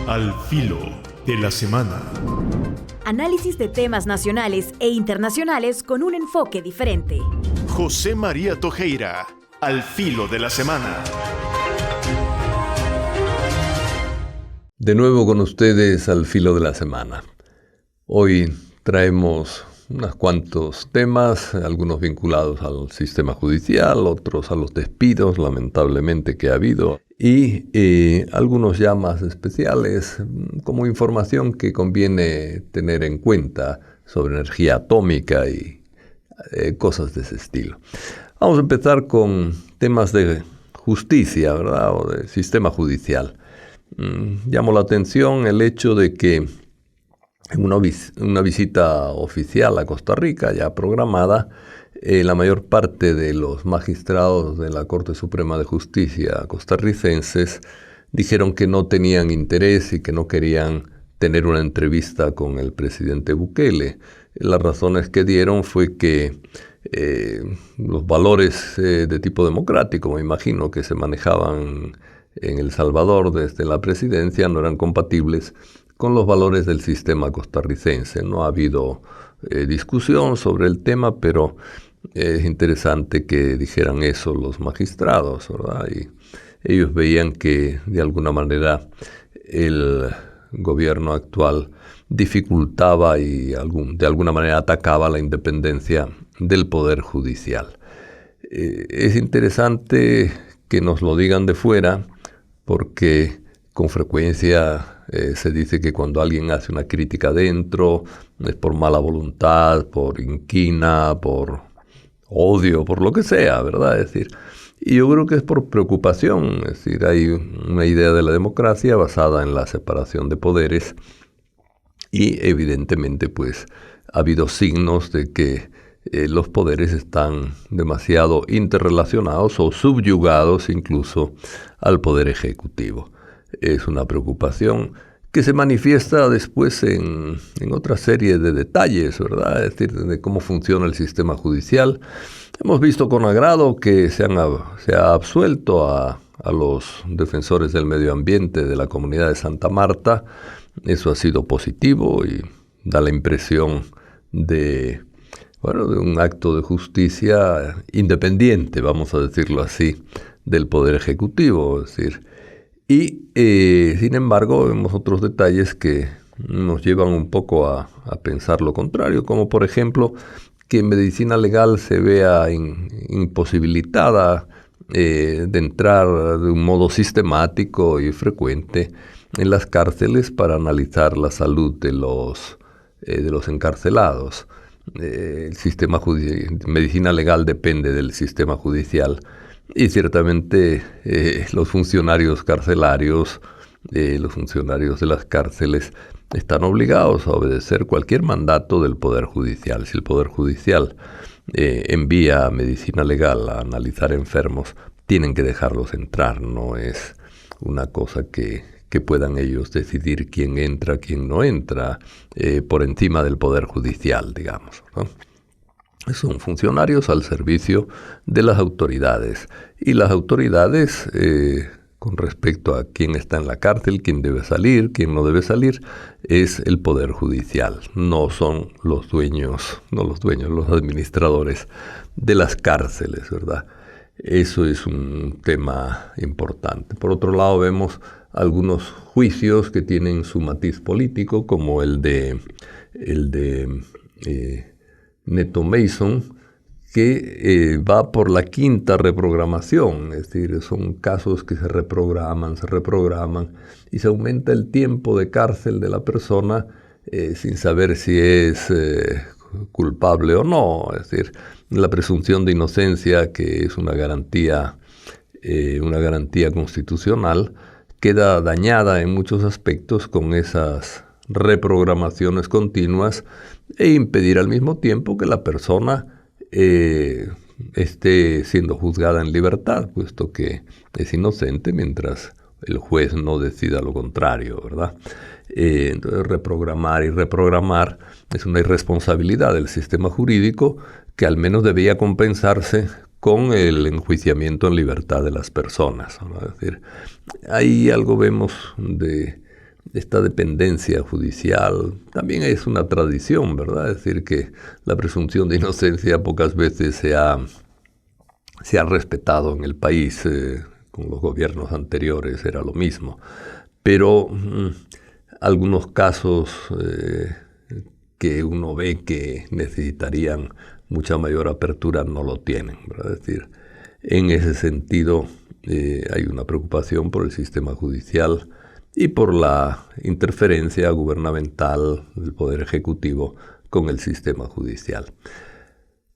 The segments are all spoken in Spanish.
Al filo de la semana. Análisis de temas nacionales e internacionales con un enfoque diferente. José María Tojeira, al filo de la semana. De nuevo con ustedes al filo de la semana. Hoy traemos unos cuantos temas, algunos vinculados al sistema judicial, otros a los despidos, lamentablemente, que ha habido, y algunos ya más especiales, como información que conviene tener en cuenta sobre energía atómica y cosas de ese estilo. Vamos a empezar con temas de justicia, ¿verdad? O de sistema judicial. Llamó la atención el hecho de que en una visita oficial a Costa Rica, ya programada, la mayor parte de los magistrados de la Corte Suprema de Justicia costarricenses dijeron que no tenían interés y que no querían tener una entrevista con el presidente Bukele. Las razones que dieron fue que los valores de tipo democrático, me imagino, que se manejaban en El Salvador desde la presidencia no eran compatibles con los valores del sistema costarricense. No ha habido discusión sobre el tema, pero es interesante que dijeran eso los magistrados, ¿verdad? Y ellos veían que de alguna manera el gobierno actual dificultaba y de alguna manera atacaba la independencia del Poder Judicial. Es interesante que nos lo digan de fuera, porque con frecuencia se dice que cuando alguien hace una crítica adentro es por mala voluntad, por inquina, por odio, por lo que sea, ¿verdad? Es decir, y yo creo que es por preocupación. Es decir, hay una idea de la democracia basada en la separación de poderes y evidentemente pues ha habido signos de que los poderes están demasiado interrelacionados o subyugados incluso al poder ejecutivo. Es una preocupación que se manifiesta después en otra serie de detalles, ¿verdad? Es decir, de cómo funciona el sistema judicial. Hemos visto con agrado que se ha absuelto a los defensores del medio ambiente de la comunidad de Santa Marta. Eso ha sido positivo y da la impresión de un acto de justicia independiente, vamos a decirlo así, del Poder Ejecutivo. Es decir, sin embargo, vemos otros detalles que nos llevan un poco a pensar lo contrario, como por ejemplo que en medicina legal se vea imposibilitada de entrar de un modo sistemático y frecuente en las cárceles para analizar la salud de los encarcelados. El sistema judicial, medicina legal depende del sistema judicial y ciertamente los funcionarios carcelarios, los funcionarios de las cárceles están obligados a obedecer cualquier mandato del Poder Judicial. Si el Poder Judicial envía a medicina legal a analizar enfermos, tienen que dejarlos entrar. No es una cosa que puedan ellos decidir quién entra, quién no entra, por encima del Poder Judicial, digamos, ¿no? Son funcionarios al servicio de las autoridades. Y las autoridades, con respecto a quién está en la cárcel, quién debe salir, quién no debe salir, es el Poder Judicial. No son los los administradores de las cárceles, ¿verdad? Eso es un tema importante. Por otro lado, vemos algunos juicios que tienen su matiz político, como el de Neto Mason, que va por la quinta reprogramación. Es decir, son casos que se reprograman y se aumenta el tiempo de cárcel de la persona sin saber si es culpable o no. Es decir, la presunción de inocencia, que es una garantía constitucional, queda dañada en muchos aspectos con esas reprogramaciones continuas e impedir al mismo tiempo que la persona esté siendo juzgada en libertad, puesto que es inocente mientras el juez no decida lo contrario, ¿verdad? Entonces, reprogramar y reprogramar es una irresponsabilidad del sistema jurídico que al menos debía compensarse con el enjuiciamiento en libertad de las personas, ¿no? Es decir, ahí algo vemos de esta dependencia judicial también es una tradición, ¿verdad? Es decir, que la presunción de inocencia pocas veces se ha respetado en el país. Con los gobiernos anteriores era lo mismo. Pero algunos casos que uno ve que necesitarían mucha mayor apertura no lo tienen, ¿verdad? Es decir, en ese sentido hay una preocupación por el sistema judicial y por la interferencia gubernamental del Poder Ejecutivo con el sistema judicial.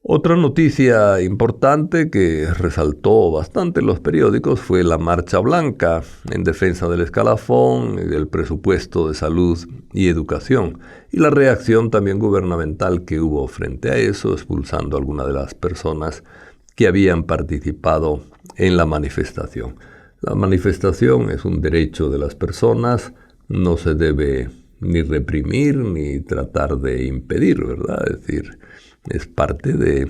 Otra noticia importante que resaltó bastante en los periódicos fue la Marcha Blanca en defensa del escalafón y del presupuesto de salud y educación, y la reacción también gubernamental que hubo frente a eso, expulsando a algunas de las personas que habían participado en la manifestación. La manifestación es un derecho de las personas, no se debe ni reprimir ni tratar de impedir, ¿verdad? Es decir, es parte de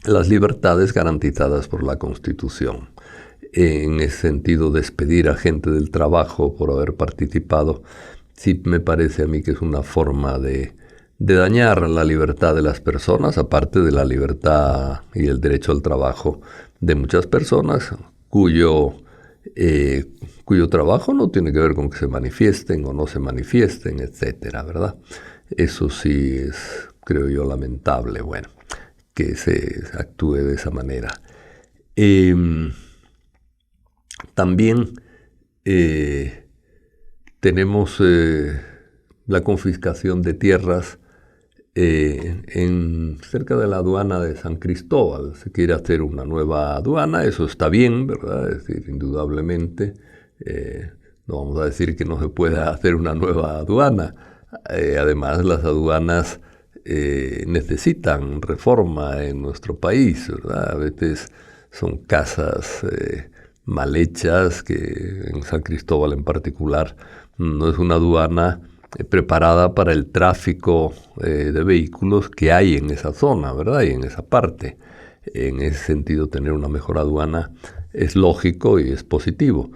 las libertades garantizadas por la Constitución. En ese sentido, despedir a gente del trabajo por haber participado, sí me parece a mí que es una forma de dañar la libertad de las personas, aparte de la libertad y el derecho al trabajo de muchas personas cuyo trabajo no tiene que ver con que se manifiesten o no se manifiesten, etcétera, ¿verdad? Eso sí es, creo yo, lamentable, bueno, que se actúe de esa manera. También tenemos la confiscación de tierras cerca de la aduana de San Cristóbal. Se quiere hacer una nueva aduana, eso está bien, ¿verdad? Es decir, indudablemente, no vamos a decir que no se pueda hacer una nueva aduana. Además, las aduanas necesitan reforma en nuestro país, ¿verdad? A veces son casas mal hechas, que en San Cristóbal en particular no es una aduana preparada para el tráfico de vehículos que hay en esa zona, ¿verdad? Y en esa parte. En ese sentido, tener una mejor aduana es lógico y es positivo.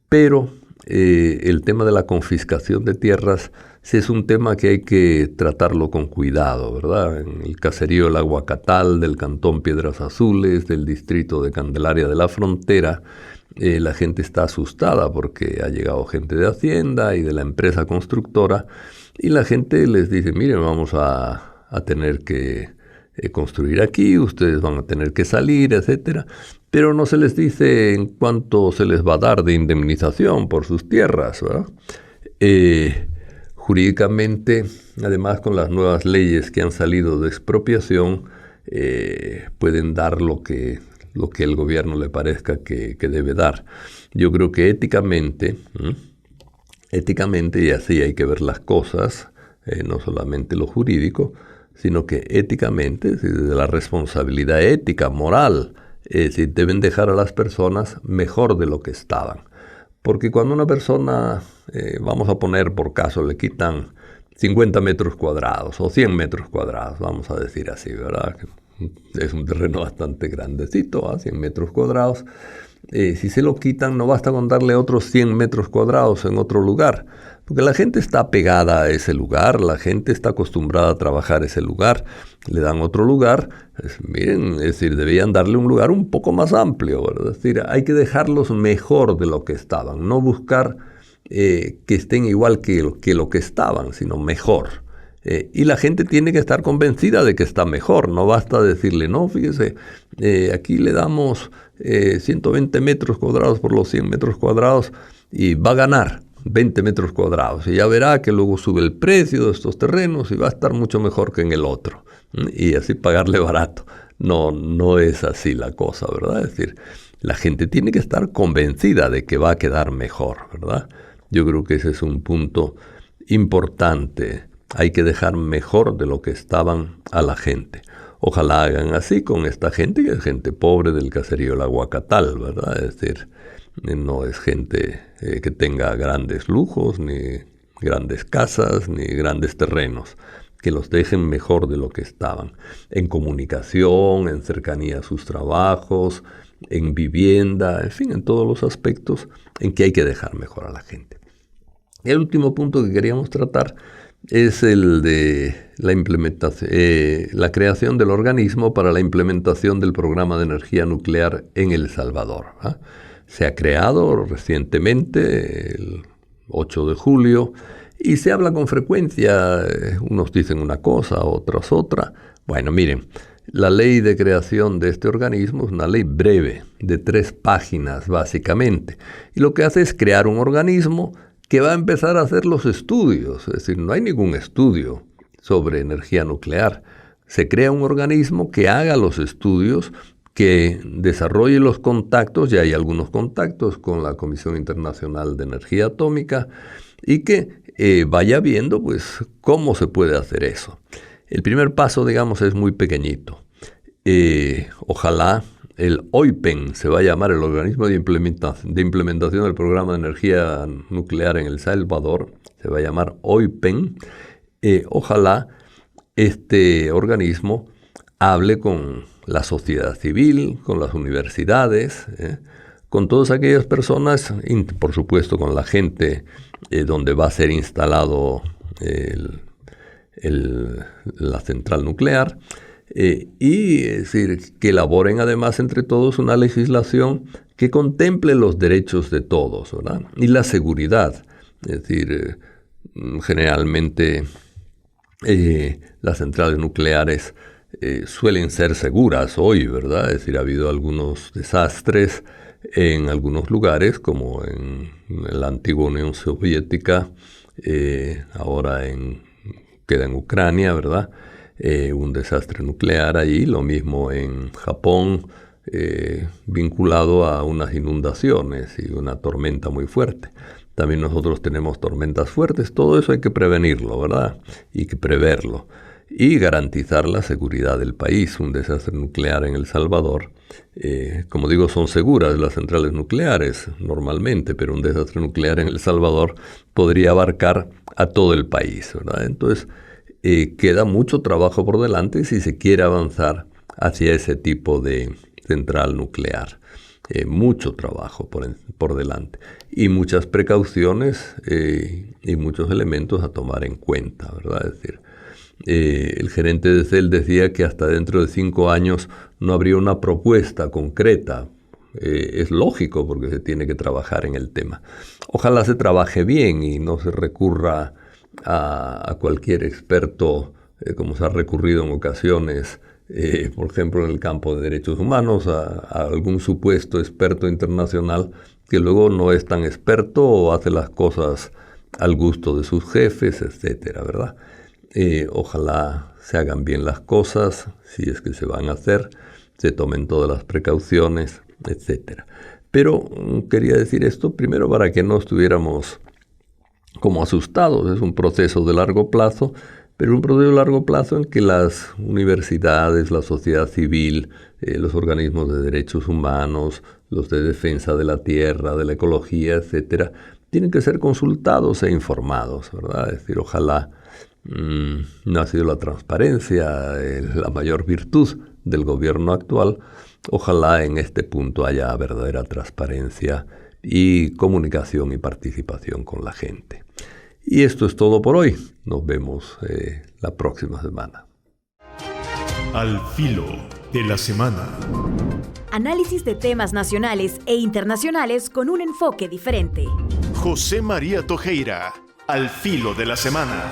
Pero el tema de la confiscación de tierras sí es un tema que hay que tratarlo con cuidado, ¿verdad? En el caserío El Aguacatal del cantón Piedras Azules, del distrito de Candelaria de la Frontera, la gente está asustada porque ha llegado gente de Hacienda y de la empresa constructora y la gente les dice, miren, vamos a tener que construir aquí, ustedes van a tener que salir, etcétera, pero no se les dice en cuánto se les va a dar de indemnización por sus tierras, ¿verdad? Jurídicamente, además con las nuevas leyes que han salido de expropiación, pueden dar lo que el gobierno le parezca que debe dar. Yo creo que éticamente, y así hay que ver las cosas, no solamente lo jurídico, sino que éticamente, desde la responsabilidad ética, moral, deben dejar a las personas mejor de lo que estaban. Porque cuando una persona, vamos a poner por caso, le quitan 50 metros cuadrados o 100 metros cuadrados, vamos a decir así, ¿verdad? Es un terreno bastante grandecito, 100 metros cuadrados. Si se lo quitan, no basta con darle otros 100 metros cuadrados en otro lugar, porque la gente está pegada a ese lugar, la gente está acostumbrada a trabajar ese lugar, le dan otro lugar, miren, es decir, debían darle un lugar un poco más amplio, ¿verdad? Es decir, hay que dejarlos mejor de lo que estaban, no buscar que estén igual que lo que estaban, sino mejor. Y la gente tiene que estar convencida de que está mejor, no basta decirle, no, fíjese, aquí le damos 120 metros cuadrados por los 100 metros cuadrados y va a ganar 20 metros cuadrados y ya verá que luego sube el precio de estos terrenos y va a estar mucho mejor que en el otro y así pagarle barato. No es así la cosa, ¿verdad? Es decir, la gente tiene que estar convencida de que va a quedar mejor, ¿verdad? Yo creo que ese es un punto importante. Hay que dejar mejor de lo que estaban a la gente. Ojalá hagan así con esta gente, que es gente pobre del caserío El Aguacatal, ¿verdad? Es decir, no es gente que tenga grandes lujos, ni grandes casas, ni grandes terrenos. Que los dejen mejor de lo que estaban. En comunicación, en cercanía a sus trabajos, en vivienda, en fin, en todos los aspectos en que hay que dejar mejor a la gente. El último punto que queríamos tratar es el de la implementación, la creación del organismo para la implementación del programa de energía nuclear en El Salvador. Se ha creado recientemente, el 8 de julio, y se habla con frecuencia, unos dicen una cosa, otros otra. Bueno, miren, la ley de creación de este organismo es una ley breve, de 3 páginas básicamente, y lo que hace es crear un organismo que va a empezar a hacer los estudios. Es decir, no hay ningún estudio sobre energía nuclear. Se crea un organismo que haga los estudios, que desarrolle los contactos, ya hay algunos contactos con la Comisión Internacional de Energía Atómica, y que vaya viendo pues cómo se puede hacer eso. El primer paso, digamos, es muy pequeñito. Ojalá el OIPEN se va a llamar el Organismo de Implementación del Programa de Energía Nuclear en El Salvador, se va a llamar OIPEN. Ojalá este organismo hable con la sociedad civil, con las universidades, con todas aquellas personas, y por supuesto con la gente donde va a ser instalado la central nuclear, y es decir, que elaboren además entre todos una legislación que contemple los derechos de todos, ¿verdad? Y la seguridad. Es decir, generalmente las centrales nucleares suelen ser seguras hoy, ¿verdad? Es decir, ha habido algunos desastres en algunos lugares, como en la antigua Unión Soviética, ahora queda en Ucrania, ¿verdad? Un desastre nuclear allí, lo mismo en Japón, vinculado a unas inundaciones y una tormenta muy fuerte. También nosotros tenemos tormentas fuertes, todo eso hay que prevenirlo, ¿verdad? Y que preverlo. Y garantizar la seguridad del país. Un desastre nuclear en El Salvador, como digo, son seguras las centrales nucleares normalmente, pero un desastre nuclear en El Salvador podría abarcar a todo el país, ¿verdad? Entonces, queda mucho trabajo por delante si se quiere avanzar hacia ese tipo de central nuclear. Mucho trabajo por delante y muchas precauciones y muchos elementos a tomar en cuenta, ¿verdad? Es decir, el gerente de CEL decía que hasta dentro de 5 años no habría una propuesta concreta. Es lógico porque se tiene que trabajar en el tema. Ojalá se trabaje bien y no se recurra a cualquier experto, como se ha recurrido en ocasiones, por ejemplo en el campo de derechos humanos, a algún supuesto experto internacional que luego no es tan experto o hace las cosas al gusto de sus jefes, etcétera, ¿verdad? Ojalá se hagan bien las cosas, si es que se van a hacer, se tomen todas las precauciones, etcétera. Pero quería decir esto primero para que no estuviéramos como asustados. Es un proceso de largo plazo, pero un proceso de largo plazo en que las universidades, la sociedad civil, los organismos de derechos humanos, los de defensa de la tierra, de la ecología, etcétera, tienen que ser consultados e informados, ¿verdad? Es decir, ojalá no ha sido la transparencia la mayor virtud del gobierno actual. Ojalá en este punto haya verdadera transparencia y comunicación y participación con la gente. Y esto es todo por hoy. Nos vemos la próxima semana. Al filo de la semana. Análisis de temas nacionales e internacionales con un enfoque diferente. José María Tojeira, al filo de la semana.